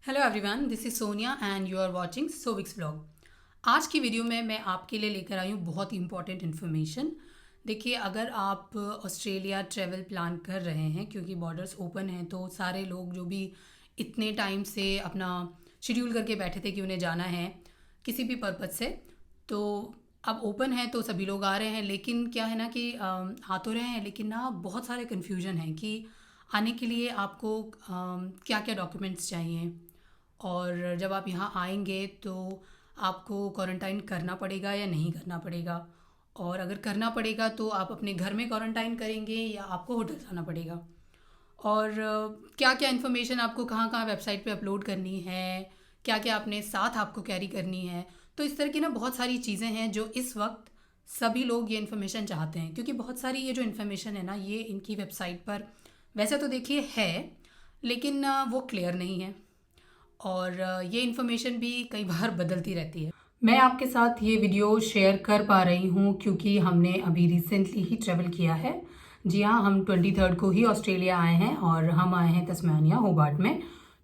Hello everyone, this is Sonia and you are watching Sovik's blog. आज की video में मैं आपके लिए लेकर आई हूँ बहुत ही इंपॉर्टेंट इन्फॉर्मेशन। देखिए, अगर आप ऑस्ट्रेलिया ट्रैवल प्लान कर रहे हैं, क्योंकि बॉर्डर्स ओपन हैं, तो सारे लोग जो भी इतने टाइम से अपना शेड्यूल करके बैठे थे कि उन्हें जाना है किसी भी पर्पज़ से, तो अब ओपन है तो सभी लोग आ रहे हैं। लेकिन क्या है ना कि आ तो रहे हैं, लेकिन ना बहुत सारे कन्फ्यूजन हैं कि आने के लिए आपको क्या क्या डॉक्यूमेंट्स चाहिए, और जब आप यहाँ आएंगे तो आपको क्वारंटाइन करना पड़ेगा या नहीं करना पड़ेगा, और अगर करना पड़ेगा तो आप अपने घर में क्वारंटाइन करेंगे या आपको होटल जाना पड़ेगा, और क्या क्या इन्फॉर्मेशन आपको कहाँ कहाँ वेबसाइट पे अपलोड करनी है, क्या क्या अपने साथ आपको कैरी करनी है। तो इस तरह की ना बहुत सारी चीज़ें हैं जो इस वक्त सभी लोग ये इन्फॉर्मेशन चाहते हैं, क्योंकि बहुत सारी ये जो इन्फॉर्मेशन है ना, ये इनकी वेबसाइट पर वैसे तो देखिए है, लेकिन वो क्लियर नहीं है, और ये इन्फॉर्मेशन भी कई बार बदलती रहती है। मैं आपके साथ ये वीडियो शेयर कर पा रही हूँ क्योंकि हमने अभी रिसेंटली ही ट्रैवल किया है। जी हाँ, हम 23 को ही ऑस्ट्रेलिया आए हैं और हम आए हैं तस्मानिया होबार्ट में।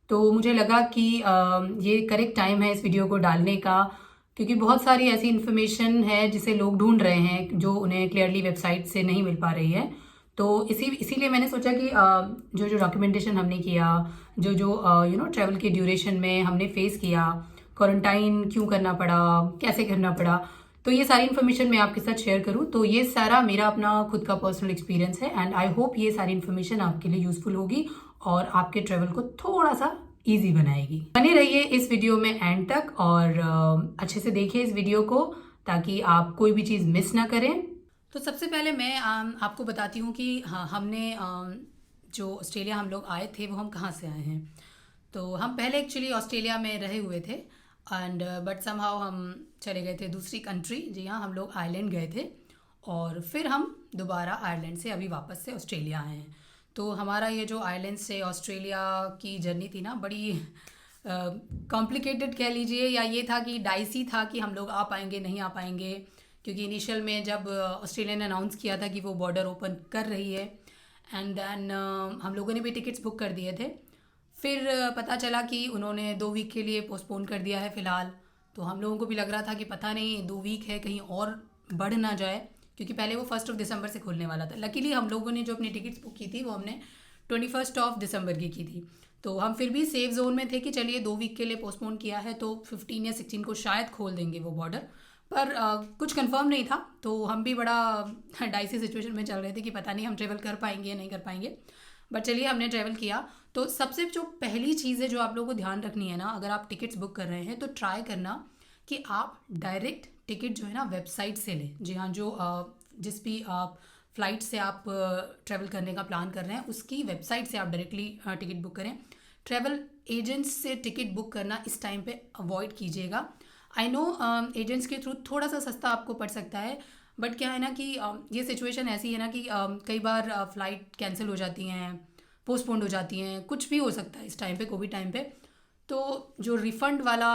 तो मुझे लगा कि ये करेक्ट टाइम है इस वीडियो को डालने का, क्योंकि बहुत सारी ऐसी इन्फॉर्मेशन है जिसे लोग ढूंढ रहे हैं जो उन्हें क्लियरली वेबसाइट से नहीं मिल पा रही है। तो इसीलिए मैंने सोचा कि जो जो डॉक्यूमेंटेशन हमने किया, जो जो ट्रैवल के ड्यूरेशन में हमने फेस किया, क्वारंटाइन क्यों करना पड़ा, कैसे करना पड़ा, तो ये सारी इन्फॉर्मेशन मैं आपके साथ शेयर करूँ। तो ये सारा मेरा अपना खुद का पर्सनल एक्सपीरियंस है एंड आई होप ये सारी इन्फॉर्मेशन आपके लिए यूजफुल होगी और आपके ट्रैवल को थोड़ा सा ईजी बनाएगी। बने रहिए इस वीडियो में एंड तक और अच्छे से देखिए इस वीडियो को, ताकि आप कोई भी चीज़ मिस ना करें। तो सबसे पहले मैं आपको बताती हूँ कि हाँ, हमने जो ऑस्ट्रेलिया हम लोग आए थे वो हम कहाँ से आए हैं। तो हम पहले एक्चुअली ऑस्ट्रेलिया में रहे हुए थे एंड बट समहाउ हम चले गए थे दूसरी कंट्री। जी हाँ, हम लोग आयरलैंड गए थे और फिर हम दोबारा आयरलैंड से अभी वापस से ऑस्ट्रेलिया आए हैं। तो हमारा ये जो आयरलैंड से ऑस्ट्रेलिया की जर्नी थी ना, बड़ी कॉम्प्लिकेटेड कह लीजिए, या ये था कि डाइसी था कि हम लोग आ पाएंगे नहीं आ पाएंगे, क्योंकि इनिशियल में जब ऑस्ट्रेलिया ने अनाउंस किया था कि वो बॉर्डर ओपन कर रही है एंड देन हम लोगों ने भी टिकट्स बुक कर दिए थे। फिर पता चला कि उन्होंने 2 वीक के लिए पोस्टपोन कर दिया है फ़िलहाल। तो हम लोगों को भी लग रहा था कि पता नहीं 2 वीक है, कहीं और बढ़ ना जाए, क्योंकि पहले वो 1 दिसंबर से खुलने वाला था। लकीली हम लोगों ने जो अपनी टिकट्स बुक की थी वो हमने 21 दिसंबर की थी। तो हम फिर भी सेफ जोन में थे कि चलिए 2 वीक के लिए पोस्टपोन किया है तो 15 या 16 को शायद खोल देंगे वो बॉर्डर। पर कुछ कंफर्म नहीं था, तो हम भी बड़ा डाइसी सिचुएशन में चल रहे थे कि पता नहीं हम ट्रेवल कर पाएंगे या नहीं कर पाएंगे। बट चलिए, हमने ट्रैवल किया। तो सबसे जो पहली चीज़ है जो आप लोगों को ध्यान रखनी है ना, अगर आप टिकट्स बुक कर रहे हैं तो ट्राई करना कि आप डायरेक्ट टिकट जो है ना वेबसाइट से लें। जी हाँ, जो जिस भी आप फ्लाइट से आप ट्रैवल करने का प्लान कर रहे हैं उसकी वेबसाइट से आप डायरेक्टली टिकट बुक करें। ट्रैवल एजेंट्स से टिकट बुक करना इस टाइम पे अवॉइड कीजिएगा। आई नो एजेंट्स के थ्रू थोड़ा सा सस्ता आपको पड़ सकता है, बट क्या है ना कि ये सिचुएशन ऐसी है ना कि कई बार फ़्लाइट कैंसिल हो जाती हैं, पोस्टपोन्ड हो जाती हैं, कुछ भी हो सकता है इस टाइम पे, कोविड टाइम पे। तो जो रिफ़ंड वाला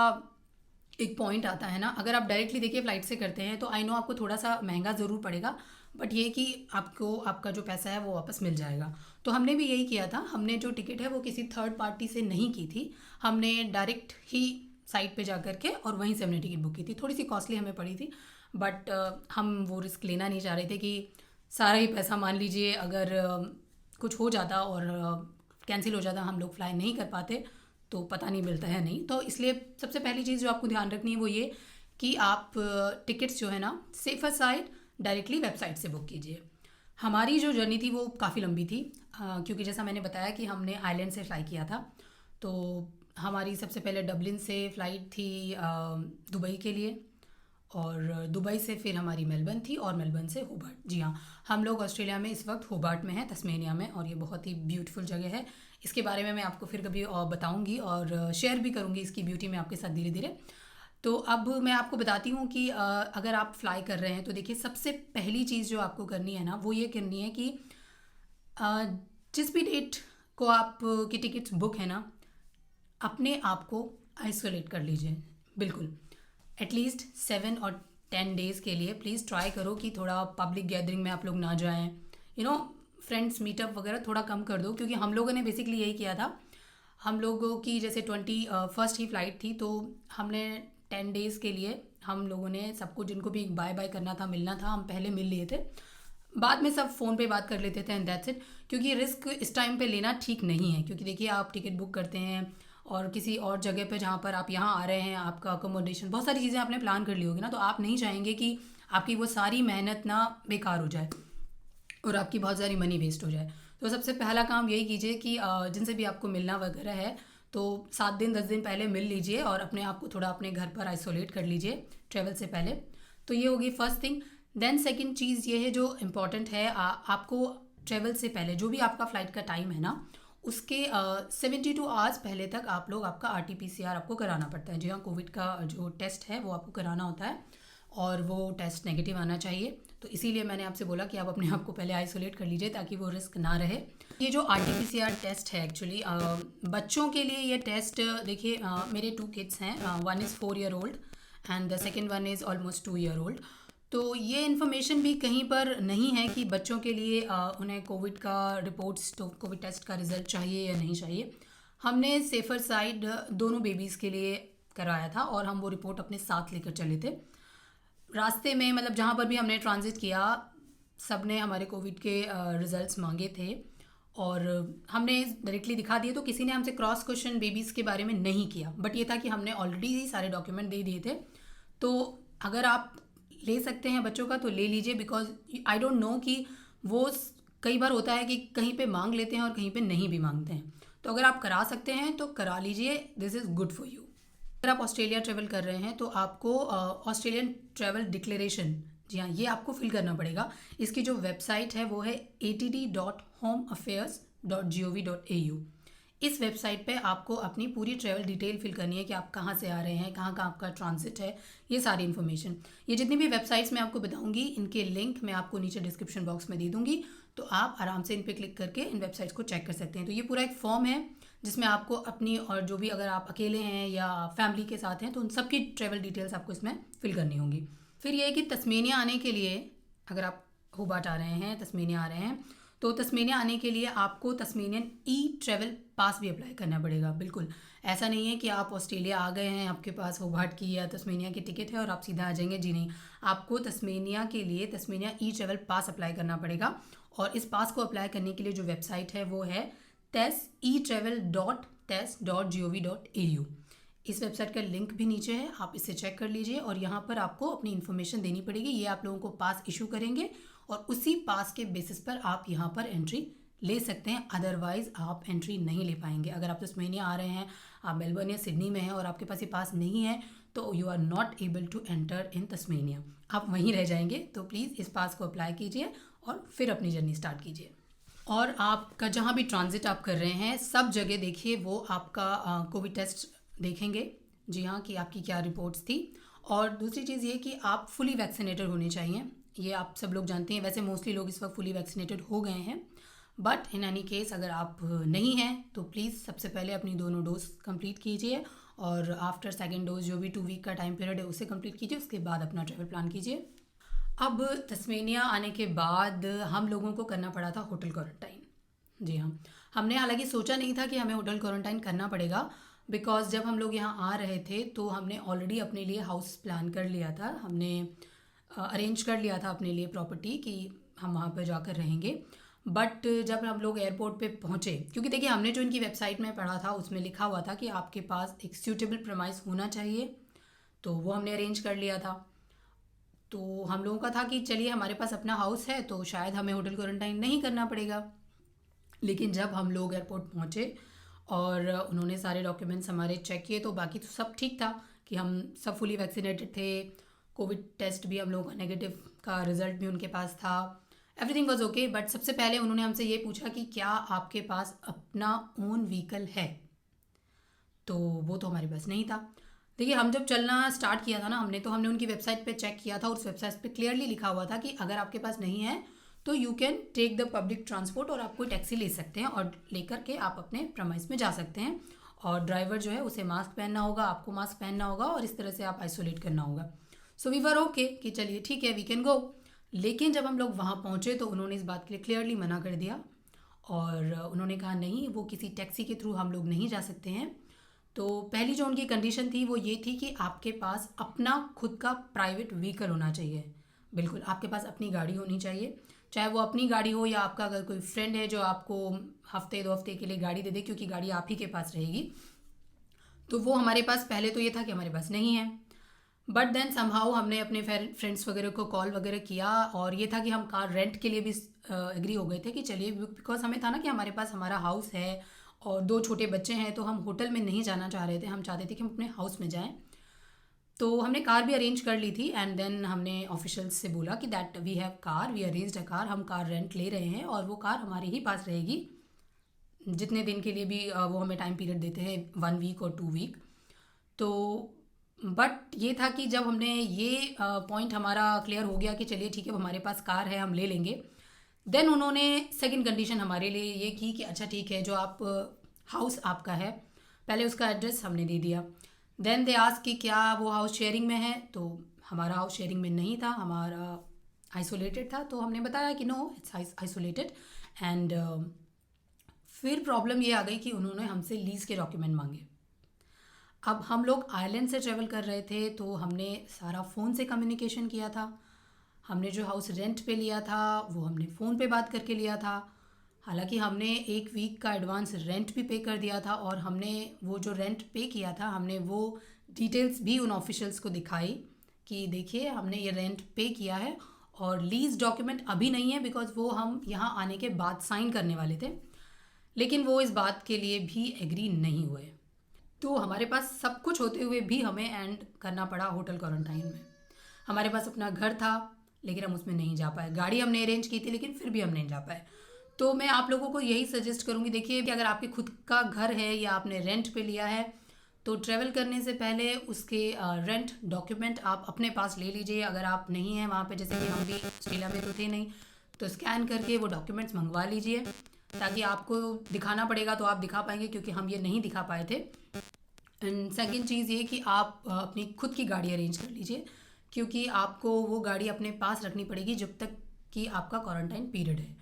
एक पॉइंट आता है ना, अगर आप डायरेक्टली देखिए फ़्लाइट से करते हैं तो आई नो आपको थोड़ा सा महंगा ज़रूर पड़ेगा, बट ये कि आपको आपका जो पैसा है वो वापस मिल जाएगा। तो हमने भी यही किया था। हमने जो टिकट है वो किसी थर्ड पार्टी से नहीं की थी, हमने डायरेक्ट ही साइट पे जा कर के और वहीं से हमने टिकट बुक की थी। थोड़ी सी कॉस्टली हमें पड़ी थी, बट हम वो रिस्क लेना नहीं चाह रहे थे कि सारा ही पैसा, मान लीजिए अगर कुछ हो जाता और कैंसिल हो जाता, हम लोग फ्लाई नहीं कर पाते, तो पता नहीं मिलता है नहीं। तो इसलिए सबसे पहली चीज़ जो आपको ध्यान रखनी है वो ये कि आप टिकट्स जो है ना सेफर साइड डायरेक्टली वेबसाइट से बुक कीजिए। हमारी जो जर्नी थी वो काफ़ी लंबी थी, क्योंकि जैसा मैंने बताया कि हमने आइलैंड से फ्लाई किया था। तो हमारी सबसे पहले डबलिन से फ़्लाइट थी दुबई के लिए, और दुबई से फिर हमारी मेलबर्न थी, और मेलबर्न से होबार्ट। जी हाँ, हम लोग ऑस्ट्रेलिया में इस वक्त होबार्ट में हैं, तस्मेनिया में, और ये बहुत ही ब्यूटीफुल जगह है। इसके बारे में मैं आपको फिर कभी और बताऊंगी और शेयर भी करूंगी इसकी ब्यूटी में आपके साथ धीरे धीरे। तो अब मैं आपको बताती हूँ कि अगर आप फ्लाई कर रहे हैं तो देखिए, सबसे पहली चीज़ जो आपको करनी है ना वो ये करनी है कि जिस भी डेट को आप की टिकट्स बुक है ना, अपने आप को आइसोलेट कर लीजिए बिल्कुल। एटलीस्ट 7 और 10 डेज़ के लिए प्लीज़ ट्राई करो कि थोड़ा पब्लिक गैदरिंग में आप लोग ना जाएं। फ्रेंड्स मीटअप वगैरह थोड़ा कम कर दो, क्योंकि हम लोगों ने बेसिकली यही किया था। हम लोगों की जैसे 21 ही फ़्लाइट थी, तो हमने 10 डेज़ के लिए हम लोगों ने सबको जिनको भी बाय बाय करना था, मिलना था, हम पहले मिल लिए थे। बाद में सब फ़ोन पे बात कर लेते थे एंड दैट्स इट। क्योंकि रिस्क इस टाइम पे लेना ठीक नहीं है, क्योंकि देखिए आप टिकट बुक करते हैं और किसी और जगह पे जहाँ पर आप यहाँ आ रहे हैं, आपका अकोमोडेशन, बहुत सारी चीज़ें आपने प्लान कर ली होगी ना, तो आप नहीं चाहेंगे कि आपकी वो सारी मेहनत ना बेकार हो जाए और आपकी बहुत सारी मनी वेस्ट हो जाए। तो सबसे पहला काम यही कीजिए कि जिनसे भी आपको मिलना वगैरह है तो 7 दिन 10 दिन पहले मिल लीजिए और अपने आप को थोड़ा अपने घर पर आइसोलेट कर लीजिए ट्रैवल से पहले। तो ये होगी फर्स्ट थिंग। देन सेकंड चीज़ ये है जो इम्पॉर्टेंट है, आपको ट्रैवल से पहले जो भी आपका फ़्लाइट का टाइम है ना, उसके 72 आवर्स पहले तक आप लोग आपका RT-PCR आपको कराना पड़ता है। जी हाँ, कोविड का जो टेस्ट है वो आपको कराना होता है और वो टेस्ट नेगेटिव आना चाहिए। तो इसीलिए मैंने आपसे बोला कि आप अपने आप को पहले आइसोलेट कर लीजिए ताकि वो रिस्क ना रहे। ये जो RT-PCR टेस्ट है एक्चुअली बच्चों के लिए, ये टेस्ट देखिए मेरे 2 किड्स हैं, 1 is 4 year old and the second 1 is almost 2 year old. तो ये इन्फॉर्मेशन भी कहीं पर नहीं है कि बच्चों के लिए उन्हें कोविड का रिपोर्ट्स, तो कोविड टेस्ट का रिज़ल्ट चाहिए या नहीं चाहिए। हमने सेफ़र साइड दोनों बेबीज़ के लिए कराया था और हम वो रिपोर्ट अपने साथ लेकर चले थे। रास्ते में मतलब जहाँ पर भी हमने ट्रांजिट किया, सब ने हमारे कोविड के रिज़ल्ट्स मांगे थे और हमने डायरेक्टली दिखा दिए। तो किसी ने हमसे क्रॉस क्वेश्चन बेबीज़ के बारे में नहीं किया, बट ये था कि हमने ऑलरेडी ही सारे डॉक्यूमेंट दे दिए थे। तो अगर आप ले सकते हैं बच्चों का तो ले लीजिए, बिकॉज आई डोंट नो कि वो कई बार होता है कि कहीं पे मांग लेते हैं और कहीं पे नहीं भी मांगते हैं। तो अगर आप करा सकते हैं तो करा लीजिए, this is good for you. अगर आप ऑस्ट्रेलिया ट्रैवल कर रहे हैं तो आपको ऑस्ट्रेलियन ट्रैवल डिक्लेरेशन, जी हाँ, ये आपको फिल करना पड़ेगा। इसकी जो वेबसाइट है वो है att.homeaffairs.gov.au। इस वेबसाइट पे आपको अपनी पूरी ट्रैवल डिटेल फिल करनी है कि आप कहाँ से आ रहे हैं, कहाँ कहाँ आपका ट्रांजिट है, ये सारी इन्फॉर्मेशन। ये जितनी भी वेबसाइट्स मैं आपको बताऊंगी, इनके लिंक मैं आपको नीचे डिस्क्रिप्शन बॉक्स में दे दूंगी, तो आप आराम से इन पे क्लिक करके इन वेबसाइट्स को चेक कर सकते हैं। तो ये पूरा एक फॉर्म है जिसमें आपको अपनी, और जो भी अगर आप अकेले हैं या फैमिली के साथ हैं तो उन सब की ट्रैवल डिटेल्स आपको इसमें फिल करनी होंगी। फिर ये है कि तस्मेनिया आने के लिए, अगर आप होबार्ट आ रहे हैं, तस्मेनिया आ रहे हैं, तो तस्मेनिया आने के लिए आपको तस्मेनियन ट्रैवल पास भी अप्लाई करना पड़ेगा। बिल्कुल ऐसा नहीं है कि आप ऑस्ट्रेलिया आ गए हैं, आपके पास होबार्ट की या तस्मेनिया की टिकट है और आप सीधा आ जाएंगे, जी नहीं। आपको तस्मेनिया के लिए तस्मेनिया ट्रैवल पास अप्लाई करना पड़ेगा और इस पास को अप्लाई करने के लिए जो वेबसाइट है वो है testravel.tes.gov.au। इस वेबसाइट का लिंक भी नीचे है, आप इसे चेक कर लीजिए और यहाँ पर आपको अपनी इन्फॉर्मेशन देनी पड़ेगी। ये आप लोगों को पास इशू करेंगे और उसी पास के बेसिस पर आप यहाँ पर एंट्री ले सकते हैं, अदरवाइज़ आप एंट्री नहीं ले पाएंगे। अगर आप तस्मेनिया आ रहे हैं, आप मेलबर्न या सिडनी में हैं और आपके पास ये पास नहीं है तो you are not able to enter in Tasmania, आप वहीं रह जाएंगे। तो प्लीज़ इस पास को अप्लाई कीजिए और फिर अपनी जर्नी स्टार्ट कीजिए। और आपका जहाँ भी ट्रांजिट आप कर रहे हैं, सब जगह देखिए वो आपका कोविड टेस्ट देखेंगे, जी हाँ, कि आपकी क्या रिपोर्ट्स थी। और दूसरी चीज़ ये कि आप फुली वैक्सीनेटेड होने चाहिए, ये आप सब लोग जानते हैं। वैसे मोस्टली लोग इस वक्त फुली वैक्सीनेटेड हो गए हैं, बट इन एनी केस अगर आप नहीं हैं तो प्लीज़ सबसे पहले अपनी दोनों डोज कंप्लीट कीजिए और आफ्टर सेकेंड डोज जो भी 2 वीक का टाइम पीरियड है उसे कंप्लीट कीजिए, उसके बाद अपना ट्रैवल प्लान कीजिए। अब तस्मेनिया आने के बाद हम लोगों को करना पड़ा था होटल क्वारंटाइन। जी हाँ, हमने हालांकि सोचा नहीं था कि हमें होटल क्वारंटाइन करना पड़ेगा, बिकॉज जब हम लोग यहाँ आ रहे थे तो हमने ऑलरेडी अपने लिए हाउस प्लान कर लिया था, हमने अरेंज कर लिया था अपने लिए प्रॉपर्टी कि हम वहाँ पर जाकर रहेंगे। बट जब हम लोग एयरपोर्ट पे पहुँचे, क्योंकि देखिए हमने जो इनकी वेबसाइट में पढ़ा था उसमें लिखा हुआ था कि आपके पास एक सूटेबल प्रेमाइस होना चाहिए, तो वो हमने अरेंज कर लिया था। तो हम लोगों का था कि चलिए हमारे पास अपना हाउस है तो शायद हमें होटल क्वारंटाइन नहीं करना पड़ेगा। लेकिन जब हम लोग एयरपोर्ट पहुँचे और उन्होंने सारे डॉक्यूमेंट्स हमारे चेक किए तो बाकी तो सब ठीक था कि हम सब फुली वैक्सीनेटेड थे, कोविड टेस्ट भी हम लोगों का नेगेटिव का रिज़ल्ट भी उनके पास था, एवरीथिंग वाज ओके। बट सबसे पहले उन्होंने हमसे ये पूछा कि क्या आपके पास अपना ओन व्हीकल है, तो वो तो हमारे पास नहीं था। देखिए हम जब चलना स्टार्ट किया था ना हमने उनकी वेबसाइट पे चेक किया था और उस वेबसाइट पे क्लियरली लिखा हुआ था कि अगर आपके पास नहीं है तो you can take the public transport और आप कोई टैक्सी ले सकते हैं और लेकर के आप अपने प्रेमाइस में जा सकते हैं। और ड्राइवर जो है उसे मास्क पहनना होगा, आपको मास्क पहनना होगा और इस तरह से आप आइसोलेट करना होगा। सो वी वर ओके कि चलिए ठीक है वी कैन गो। लेकिन जब हम लोग वहाँ पहुँचे तो उन्होंने इस बात के लिए क्लियरली मना कर दिया और उन्होंने कहा नहीं, वो किसी टैक्सी के थ्रू हम लोग नहीं जा सकते हैं। तो पहली जो उनकी कंडीशन थी वो ये थी कि आपके पास अपना खुद का प्राइवेट व्हीकल होना चाहिए। बिल्कुल, आपके पास अपनी गाड़ी होनी चाहिए, चाहे वो अपनी गाड़ी हो या आपका अगर कोई फ्रेंड है जो आपको हफ्ते 2 हफ्ते के लिए गाड़ी दे दे, क्योंकि गाड़ी आप ही के पास रहेगी। तो वो हमारे पास पहले तो ये था कि हमारे पास नहीं है, बट देन समहाउ हमने अपने फ्रेंड्स वगैरह को कॉल वगैरह किया और ये था कि हम कार रेंट के लिए भी एग्री हो गए थे कि चलिए, बिकॉज हमें था ना कि हमारे पास हमारा हाउस है और 2 छोटे बच्चे हैं, तो हम होटल में नहीं जाना चाह रहे थे, हम चाहते थे कि हम अपने हाउस में जाएं। तो हमने कार भी अरेंज कर ली थी एंड देन हमने ऑफिशियल्स से बोला कि that we have car, we arranged a car, हम कार रेंट ले रहे हैं और वो कार हमारे ही पास रहेगी जितने दिन के लिए भी वो हमें टाइम पीरियड देते हैं, 1 वीक और 2 वीक। तो बट ये था कि जब हमने ये पॉइंट हमारा क्लियर हो गया कि चलिए ठीक है, हमारे पास कार है, हम ले लेंगे, देन उन्होंने सेकंड कंडीशन हमारे लिए ये की कि अच्छा ठीक है, जो आप हाउस आपका है, पहले उसका एड्रेस हमने दे दिया। देन दे आस्क कि क्या वो हाउस शेयरिंग में है, तो हमारा हाउस शेयरिंग में नहीं था, हमारा आइसोलेटेड था। तो हमने बताया कि नो, इट्स आइसोलेटेड। एंड फिर प्रॉब्लम ये आ गई कि उन्होंने हमसे लीज़ के डॉक्यूमेंट मांगे। अब हम लोग आयरलैंड से ट्रैवल कर रहे थे, तो हमने सारा फ़ोन से कम्युनिकेशन किया था। हमने जो हाउस रेंट पे लिया था वो हमने फ़ोन पे बात करके लिया था। हालांकि हमने 1 वीक का एडवांस रेंट भी पे कर दिया था और हमने वो जो रेंट पे किया था, हमने वो डिटेल्स भी उन ऑफिशियल्स को दिखाई कि देखिए हमने ये रेंट पे किया है और लीज़ डॉक्यूमेंट अभी नहीं है, बिकॉज वो हम यहाँ आने के बाद साइन करने वाले थे। लेकिन वो इस बात के लिए भी एग्री नहीं हुए। तो हमारे पास सब कुछ होते हुए भी हमें एंड करना पड़ा होटल क्वारंटाइन में। हमारे पास अपना घर था लेकिन हम उसमें नहीं जा पाए, गाड़ी हमने अरेंज की थी लेकिन फिर भी हम नहीं जा पाए। तो मैं आप लोगों को यही सजेस्ट करूँगी, देखिए कि अगर आपके खुद का घर है या आपने रेंट पे लिया है तो ट्रैवल करने से पहले उसके रेंट डॉक्यूमेंट आप अपने पास ले लीजिए। अगर आप नहीं हैं वहाँ पे, जैसे कि हम भी ऑस्ट्रेलिया में तो थे नहीं, तो स्कैन करके वो डॉक्यूमेंट्स मंगवा लीजिए, ताकि आपको दिखाना पड़ेगा तो आप दिखा पाएंगे, क्योंकि हम ये नहीं दिखा पाए थे। एंड सेकंड चीज़ ये कि आप अपनी खुद की गाड़ी अरेंज कर लीजिए, क्योंकि आपको वो गाड़ी अपने पास रखनी पड़ेगी जब तक कि आपका क्वारंटाइन पीरियड है।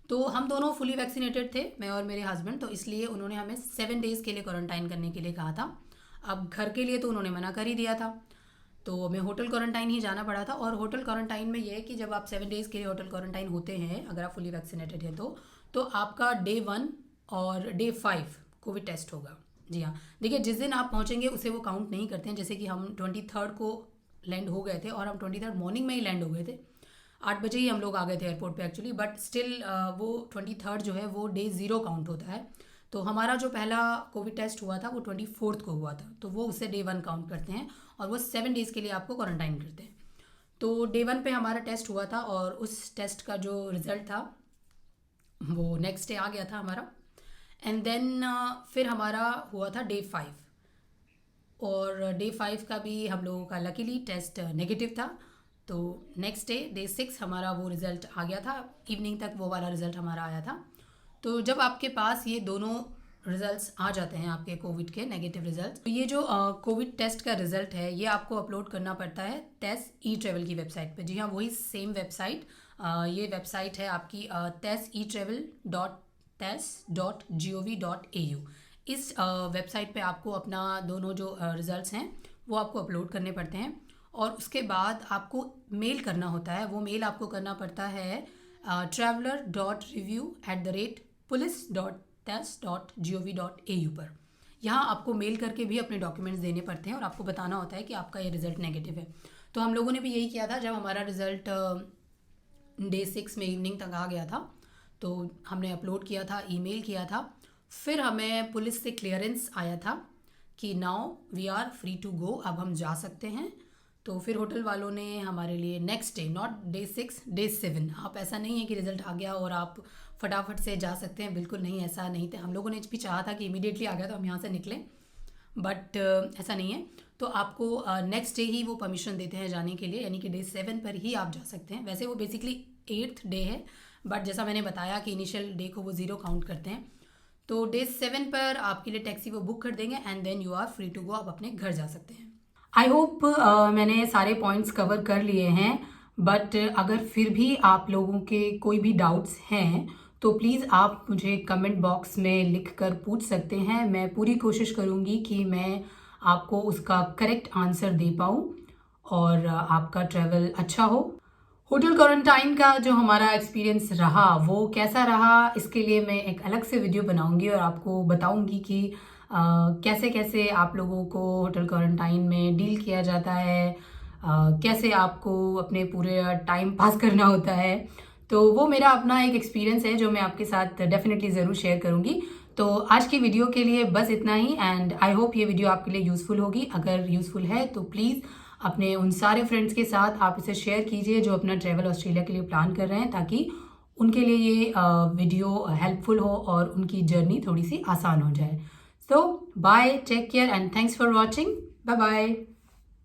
तो हम दोनों फुली वैक्सीनेटेड थे, मैं और मेरे हस्बैंड, तो इसलिए उन्होंने हमें 7 डेज़ के लिए क्वारंटाइन करने के लिए कहा था। अब घर के लिए तो उन्होंने मना कर ही दिया था, तो हमें होटल क्वारंटाइन ही जाना पड़ा था। और होटल क्वारंटाइन में ये है कि जब आप 7 डेज़ के लिए होटल क्वारंटाइन होते हैं, अगर आप फुली वैक्सीनेटेड हैं तो आपका डे 1 और डे 5 कोविड टेस्ट होगा। जी हाँ, देखिए जिस दिन आप पहुँचेंगे उसे वो काउंट नहीं करते हैं। जैसे कि हम 23rd को लैंड हो गए थे और हम 23rd मॉर्निंग में ही लैंड हो गए थे, 8 बजे ही हम लोग आ गए थे एयरपोर्ट पे एक्चुअली, बट स्टिल वो 23rd जो है वो डे 0 काउंट होता है। तो हमारा जो पहला कोविड टेस्ट हुआ था वो 24th को हुआ था, तो वो उससे डे 1 काउंट करते हैं और वो 7 डेज़ के लिए आपको क्वारंटाइन करते हैं। तो डे 1 पे हमारा टेस्ट हुआ था और उस टेस्ट का जो रिज़ल्ट था वो नेक्स्ट डे आ गया था हमारा। एंड देन फिर हमारा हुआ था डे 5 और डे 5 का भी हम लोगों का लकीली टेस्ट नेगेटिव था। तो नेक्स्ट डे 6 हमारा वो रिज़ल्ट आ गया था, इवनिंग तक वो वाला रिज़ल्ट हमारा आया था। तो जब आपके पास ये दोनों रिज़ल्ट्स आ जाते हैं, आपके कोविड के नेगेटिव रिज़ल्ट, तो ये जो कोविड टेस्ट का रिज़ल्ट है ये आपको अपलोड करना पड़ता है टेस ई ट्रेवल की वेबसाइट पे। जी हाँ, वही सेम वेबसाइट, ये वेबसाइट है आपकी tesetravel.tes.gov.au। इस वेबसाइट पे आपको अपना दोनों जो रिज़ल्ट्स हैं वो आपको अपलोड करने पड़ते हैं और उसके बाद आपको मेल करना होता है। वो मेल आपको करना पड़ता है traveler.review@police.tes.gov.au पर। यहाँ आपको मेल करके भी अपने डॉक्यूमेंट्स देने पड़ते हैं और आपको बताना होता है कि आपका ये रिज़ल्ट नेगेटिव है। तो हम लोगों ने भी यही किया था। जब हमारा रिज़ल्ट डे 6 में इवनिंग तक आ गया था तो हमने अपलोड किया था, ईमेल किया था, फिर हमें पुलिस से क्लियरेंस आया था कि now we are free to go, अब हम जा सकते हैं। तो फिर होटल वालों ने हमारे लिए next day, not day 6, day 7, आप ऐसा नहीं है कि रिज़ल्ट आ गया और आप फटाफट से जा सकते हैं, बिल्कुल नहीं, ऐसा नहीं था। हम लोगों ने भी चाहा था कि इमीडिएटली आ गया तो हम यहाँ से निकलें, बट ऐसा नहीं है। तो आपको नेक्स्ट डे ही वो परमिशन देते हैं जाने के लिए, यानी कि डे 7 पर ही आप जा सकते हैं। वैसे वो बेसिकली 8th डे है, बट जैसा मैंने बताया कि इनिशियल डे को वो 0 काउंट करते हैं। तो डे 7 पर आपके लिए टैक्सी वो बुक कर देंगे and then you are free to go, आप अपने घर जा सकते हैं। आई होप मैंने सारे पॉइंट्स कवर कर लिए हैं, बट अगर फिर भी आप लोगों के कोई भी डाउट्स हैं तो प्लीज़ आप मुझे कमेंट बॉक्स में लिख कर पूछ सकते हैं। मैं पूरी कोशिश करूँगी कि मैं आपको उसका करेक्ट आंसर दे पाऊँ और आपका ट्रैवल अच्छा हो। होटल क्वारंटाइन का जो हमारा एक्सपीरियंस रहा वो कैसा रहा, इसके लिए मैं एक अलग से वीडियो बनाऊंगी और आपको बताऊंगी कि कैसे कैसे आप लोगों को होटल क्वारंटाइन में डील किया जाता है, कैसे आपको अपने पूरे टाइम पास करना होता है। तो वो मेरा अपना एक एक्सपीरियंस है जो मैं आपके साथ डेफिनेटली ज़रूर शेयर करूंगी। तो आज की वीडियो के लिए बस इतना ही एंड आई होप ये वीडियो आपके लिए यूज़फुल होगी। अगर यूज़फुल है तो प्लीज़ अपने उन सारे फ्रेंड्स के साथ आप इसे शेयर कीजिए जो अपना ट्रैवल ऑस्ट्रेलिया के लिए प्लान कर रहे हैं, ताकि उनके लिए ये वीडियो हेल्पफुल हो और उनकी जर्नी थोड़ी सी आसान हो जाए। So bye, take care and thanks for watching. Bye bye.